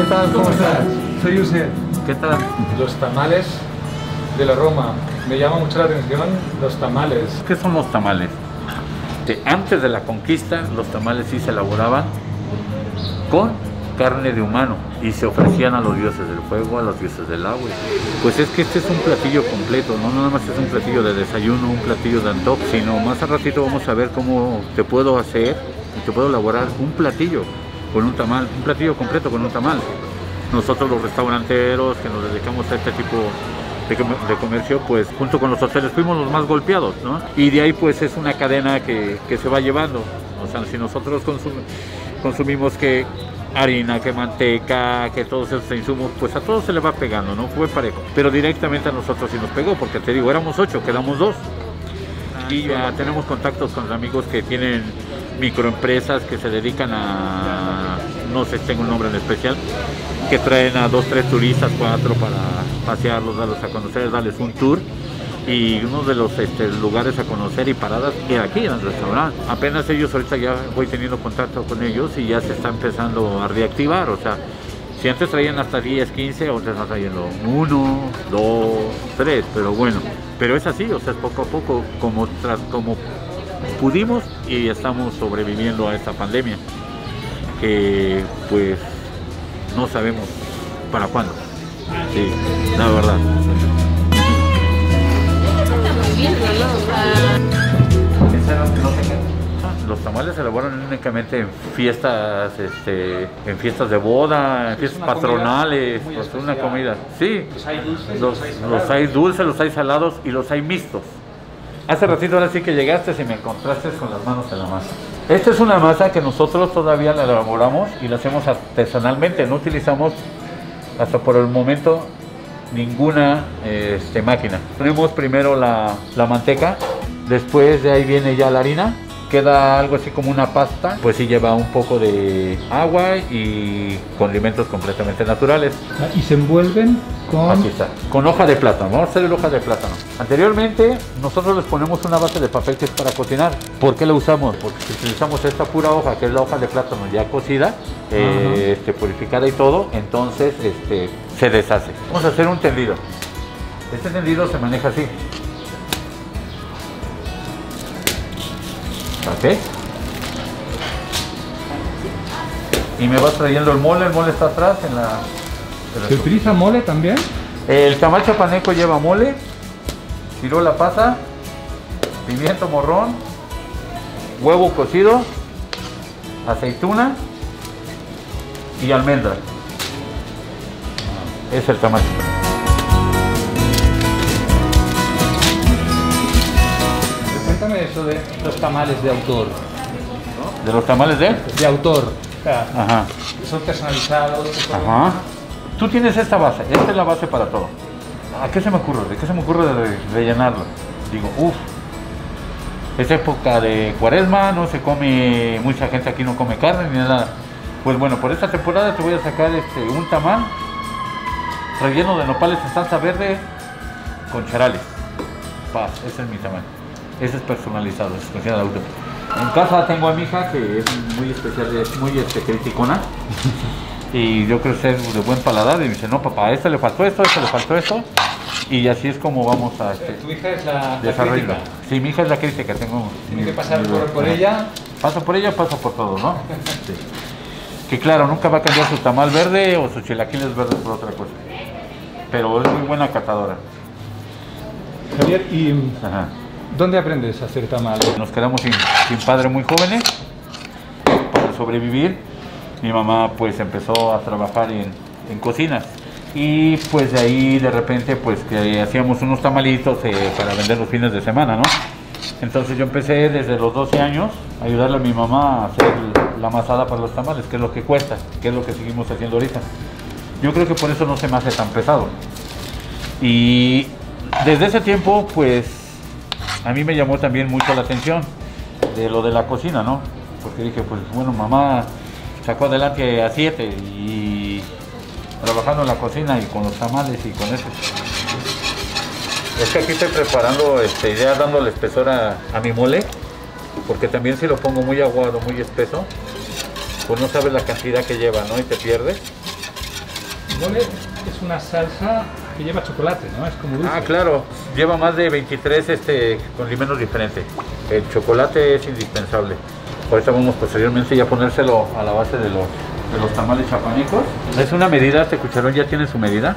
¿Qué tal? ¿Cómo estás? Soy José. ¿Qué tal? Los tamales de la Roma. Me llama mucho la atención los tamales. ¿Qué son los tamales? Antes de la conquista, los tamales sí se elaboraban con carne de humano y se ofrecían a los dioses del fuego, a los dioses del agua. Pues es que este es un platillo completo, no nada más es un platillo de desayuno, un platillo de antojo, sino más al ratito vamos a ver cómo te puedo hacer y te puedo elaborar un platillo con un tamal, un platillo completo con un tamal. Nosotros los restauranteros que nos dedicamos a este tipo de comercio, pues junto con los hoteles fuimos los más golpeados, ¿no? Y de ahí pues es una cadena que se va llevando. O sea, si nosotros consumimos que harina, que manteca, que todos esos insumos, pues a todos se le va pegando, ¿no? Fue parejo. Pero directamente a nosotros sí nos pegó, porque te digo, éramos 8, quedamos 2. Y ya tenemos contactos con amigos que tienen microempresas que se dedican a, no sé si tengo un nombre en especial, que traen a 2, 3 turistas, 4 para pasearlos, darlos a conocer, darles un tour. Y uno de los lugares a conocer y paradas era aquí en el restaurante. Apenas ellos ahorita ya voy teniendo contacto con ellos y ya se está empezando a reactivar. O sea, si antes traían hasta 10, 15, ahora están trayendo 1, 2, 3, pero bueno. Pero es así, o sea, poco a poco, como pudimos y estamos sobreviviendo a esta pandemia. Que pues no sabemos para cuándo. Sí, la verdad. Los tamales se elaboran únicamente en fiestas, en fiestas de boda, en fiestas patronales, pues una comida. Sí, los hay dulces, los hay salados y los hay mixtos. Hace ratito ahora sí que llegaste y me encontraste con las manos en la masa. Esta es una masa que nosotros todavía la elaboramos y la hacemos artesanalmente, no utilizamos hasta por el momento ninguna máquina. Ponemos primero la manteca, después de ahí viene ya la harina, queda algo así como una pasta, pues sí lleva un poco de agua y condimentos completamente naturales. Y se envuelven con... Aquí está, con hoja de plátano, vamos a hacer hoja de plátano. Anteriormente nosotros les ponemos una base de papel que es para cocinar. ¿Por qué la usamos? Porque si utilizamos esta pura hoja, que es la hoja de plátano ya cocida, purificada y todo, entonces se deshace. Vamos a hacer un tendido. Este tendido se maneja así. ¿Ok? Y me vas trayendo el mole está atrás en la... ¿Se utiliza mole también? El tamal chapaneco lleva mole, ciruela pasa, pimiento morrón, huevo cocido, aceituna y almendra. Es el tamal. Cuéntame eso de los tamales de autor. ¿No? ¿De los tamales de? De autor. O sea, ajá. Son personalizados. Ajá. Tú tienes esta base, esta es la base para todo. ¿A qué se me ocurre? ¿De qué se me ocurre de rellenarlo? Digo, es época de cuaresma, no se come, mucha gente aquí no come carne ni nada. Pues bueno, por esta temporada te voy a sacar un tamal relleno de nopales en salsa verde con charales. Paz, ese es mi tamal. Ese es personalizado, es especial de autor. En casa tengo a mi hija que es muy especial, es muy criticona. Y yo creo ser de buen paladar y me dice, no papá, a este le faltó esto, a este le faltó esto. Y así es como vamos a ¿Tu hija es la crítica? Sí, mi hija es la crítica. Tiene que pasar por ella. Paso por ella, paso por todo, ¿no? Sí. Que claro, nunca va a cambiar su tamal verde o sus chilaquiles verdes por otra cosa. Pero es muy buena catadora. Javier, ¿y dónde aprendes a hacer tamales? Nos quedamos sin padre muy jóvenes para sobrevivir. Mi mamá pues empezó a trabajar en cocinas y pues de ahí de repente pues que hacíamos unos tamalitos para vender los fines de semana, ¿no? Entonces yo empecé desde los 12 años a ayudarle a mi mamá a hacer la amasada para los tamales, que es lo que cuesta, que es lo que seguimos haciendo ahorita. Yo creo que por eso no se me hace tan pesado. Y desde ese tiempo pues a mí me llamó también mucho la atención de lo de la cocina, ¿no? Porque dije, pues bueno, mamá sacó adelante a 7 y trabajando en la cocina y con los tamales y con eso. Es que aquí estoy preparando, ya dándole espesor a mi mole, porque también si lo pongo muy aguado, muy espeso, pues no sabes la cantidad que lleva, ¿no? Y te pierdes. mole es una salsa que lleva chocolate, ¿no? Es como dulce. Ah, claro, lleva más de 23 condimentos diferentes. El chocolate es indispensable. Ahorita vamos posteriormente ya a ponérselo a la base de los tamales chapanecos. Es una medida, este cucharón ya tiene su medida.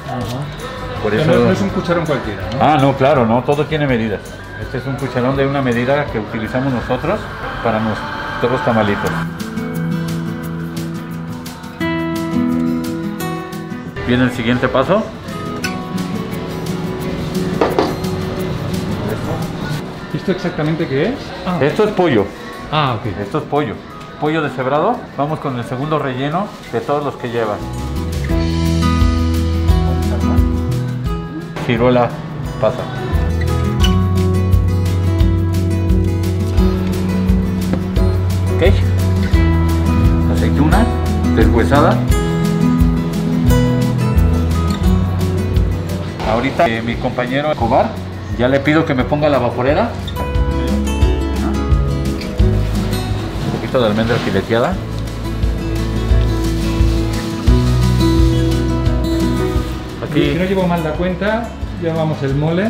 Ajá. Por Pero eso... no es un cucharón cualquiera, ¿no? Ah, no, claro, no, todo tiene medidas. Este es un cucharón de una medida que utilizamos nosotros para nuestros tamalitos. Viene el siguiente paso. ¿Esto exactamente qué es? Ah, Esto es pollo. ah, ok. Esto es pollo. Pollo deshebrado. Vamos con el segundo relleno de todos los que llevan. Ciruela pasa. Ok. Aceituna deshuesada. Ahorita mi compañero Cobar, ya le pido que me ponga la vaporera. Un poquito de almendra fileteada. Si no llevo mal la cuenta, llevamos el mole,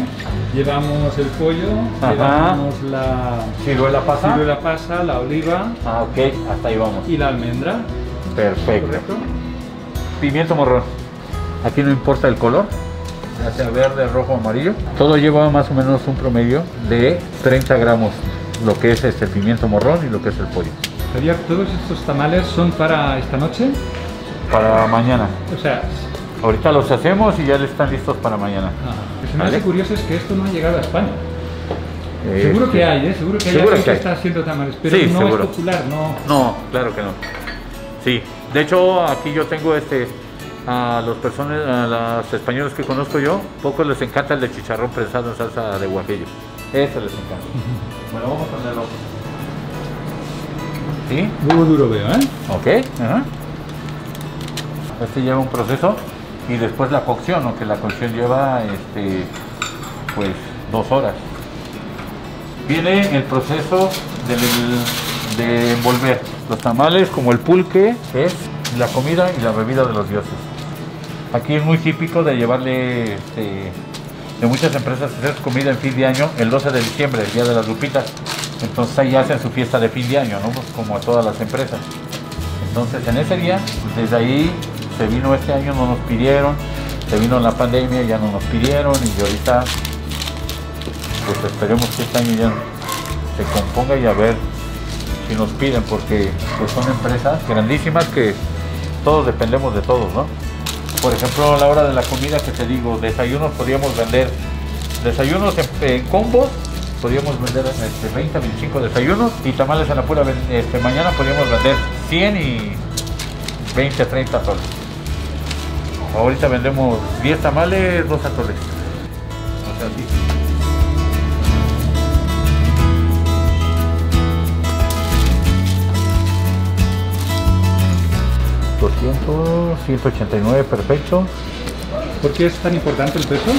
llevamos el pollo, Ajá. llevamos la Ciruela pasa. ciruela pasa, la oliva Ah, ok, hasta ahí vamos. y la almendra. Perfecto. ¿Correcto? Pimiento morrón. Aquí no importa el color, ya sea verde, rojo o amarillo. Todo lleva más o menos un promedio de 30 gramos, lo que es el pimiento morrón y lo que es el pollo. Javier, ¿todos estos tamales son para esta noche? Para mañana. O sea, Ahorita los hacemos y ya están listos para mañana. lo que se me ¿Vale? hace curioso es que esto no ha llegado a España. Seguro que hay, seguro que hay seguro alguien que que hay. está haciendo tamales, pero Sí, no seguro. es popular, no. No, claro que no. Sí, de hecho aquí yo tengo a los españoles que conozco yo, pocos les encanta el de chicharrón prensado en salsa de guajillo. Eso les encanta. Bueno, vamos a ponerlo. ¿Sí? Muy duro veo, ¿eh? Ok. Ajá. Este lleva un proceso y después la cocción, aunque la cocción lleva pues 2 horas. Viene el proceso de envolver los tamales, como el pulque, que es la comida y la bebida de los dioses. Aquí es muy típico de llevarle de muchas empresas hacer comida en fin de año el 12 de diciembre, el día de las lupitas. Entonces ahí hacen su fiesta de fin de año, ¿no? Pues como a todas las empresas. Entonces en ese día, desde ahí se vino este año, no nos pidieron, se vino la pandemia, ya no nos pidieron y ahorita pues esperemos que este año ya se componga y a ver si nos piden, porque pues son empresas grandísimas que todos dependemos de todos, ¿no? Por ejemplo, a la hora de la comida que te digo, desayunos podríamos vender, desayunos en combos, podríamos vender 20, 25 desayunos y tamales en la pura, mañana podríamos vender 100 y 20, 30 atoles. Ahorita vendemos 10 tamales, 2 atoles. O sea, sí. 200, 189, perfecto. ¿Por qué es tan importante el peso?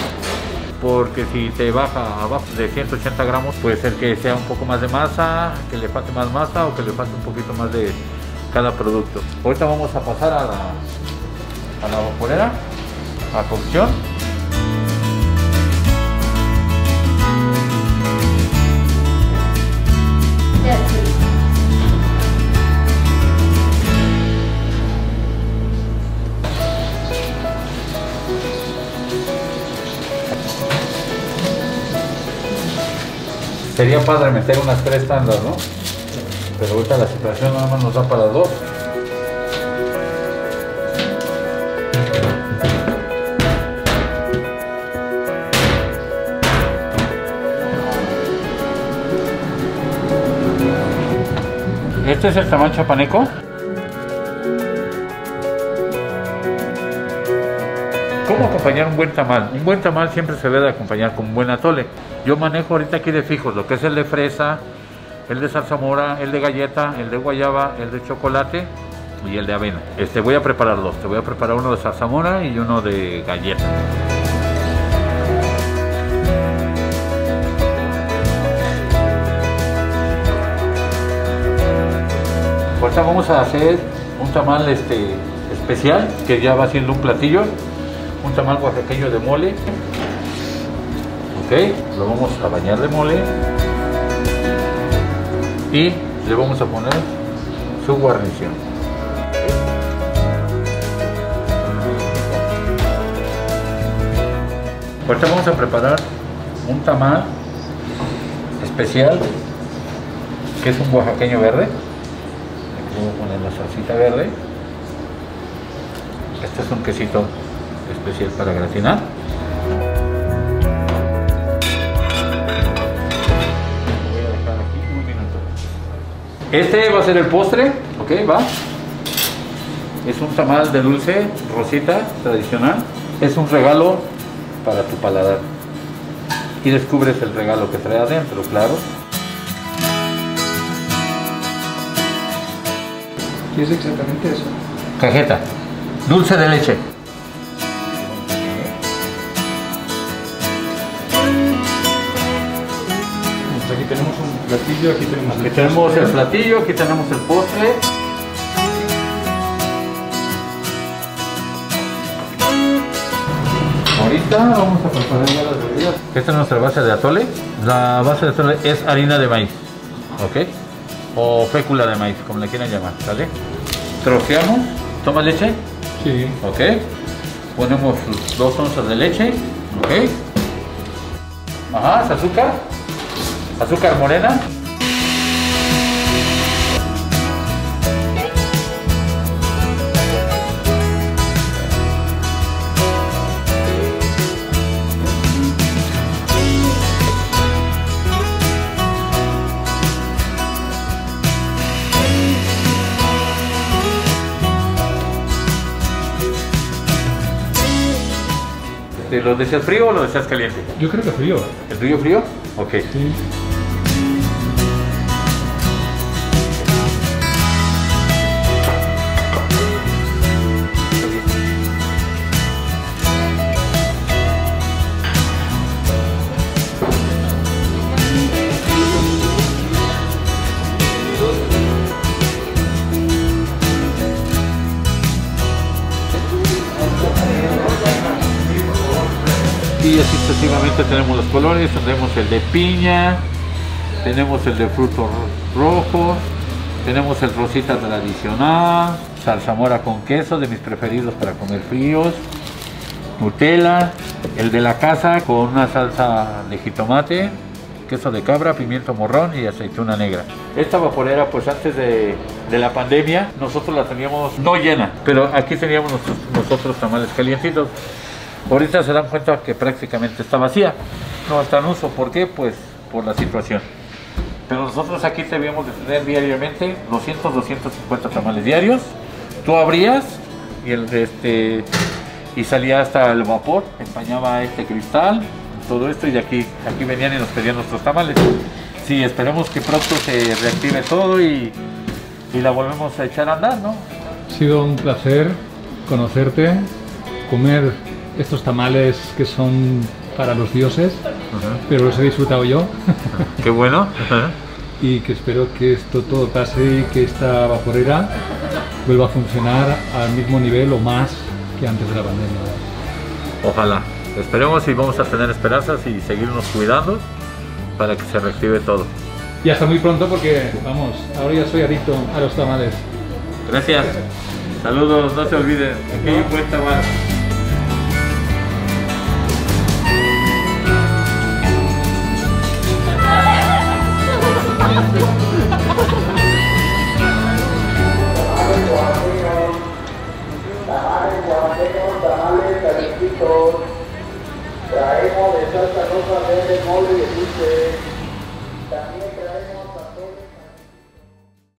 Porque si te baja abajo de 180 gramos, puede ser que sea un poco más de masa, que le falte más masa o que le falte un poquito más de cada producto. Ahorita vamos a pasar a la vaporera, a cocción. Sería padre meter unas 3 tandas, ¿no? Pero ahorita la situación nada más nos da para 2. Este es el tamal chapaneco. ¿Cómo acompañar un buen tamal? Un buen tamal siempre se debe de acompañar con un buen atole. Yo manejo ahorita aquí de fijos lo que es el de fresa, el de zarzamora, el de galleta, el de guayaba, el de chocolate y el de avena. Voy a preparar dos. Te voy a preparar uno de zarzamora y uno de galleta. Ahorita vamos a hacer un tamal especial que ya va siendo un platillo, un tamal oaxaqueño de mole. Ok, lo vamos a bañar de mole y le vamos a poner su guarnición. Ahorita vamos a preparar un tamal especial que es un oaxaqueño verde. Aquí voy a poner la salsita verde. Este es un quesito especial para gratinar. Voy a dejar aquí un minuto. Este va a ser el postre, ok, va. Es un tamal de dulce rosita tradicional. Es un regalo para tu paladar. Y descubres el regalo que trae adentro, claro. ¿Qué es exactamente eso? Cajeta. Dulce de leche. Aquí tenemos un platillo, aquí tenemos Aquí tenemos el platillo, aquí tenemos el postre. Ahorita vamos a preparar ya las bebidas. Esta es nuestra base de atole. La base de atole es harina de maíz, ¿ok? O fécula de maíz, como le quieran llamar, ¿sale? Troceamos. ¿Toma leche? Sí. Ok. Ponemos 2 onzas de leche, ok. Ajá, azúcar. Azúcar morena. ¿Lo deseas frío o lo deseas caliente? Yo creo que frío. ¿El tuyo frío? Ok. Sí. Y así sucesivamente tenemos los colores, tenemos el de piña, tenemos el de frutos rojos, tenemos el rosita tradicional, zarzamora con queso, de mis preferidos para comer fríos, Nutella, el de la casa con una salsa de jitomate, queso de cabra, pimiento morrón y aceituna negra. Esta vaporera, pues antes de la pandemia, nosotros la teníamos no llena, pero aquí teníamos nosotros tamales calientitos. Ahorita se dan cuenta que prácticamente está vacía, no está en uso. ¿Por qué? Pues por la situación. Pero nosotros aquí debíamos de tener diariamente 200, 250 tamales diarios. Tú abrías y salía hasta el vapor, empañaba este cristal, todo esto, y de aquí venían y nos pedían nuestros tamales. Sí, esperemos que pronto se reactive todo y la volvemos a echar a andar, ¿no? Ha sido un placer conocerte, comer estos tamales que son para los dioses, pero los he disfrutado yo. Qué bueno. Y que espero que esto todo pase y que esta vaporera vuelva a funcionar al mismo nivel o más que antes de la pandemia. Ojalá. Esperemos y vamos a tener esperanzas y seguirnos cuidando para que se reactive todo. Y hasta muy pronto porque, vamos, ahora ya soy adicto a los tamales. Gracias. Saludos, no se olviden. Aquí hay un buen tamal. Tamales calientitos, traemos de salsa roja, verde, mole y dulce.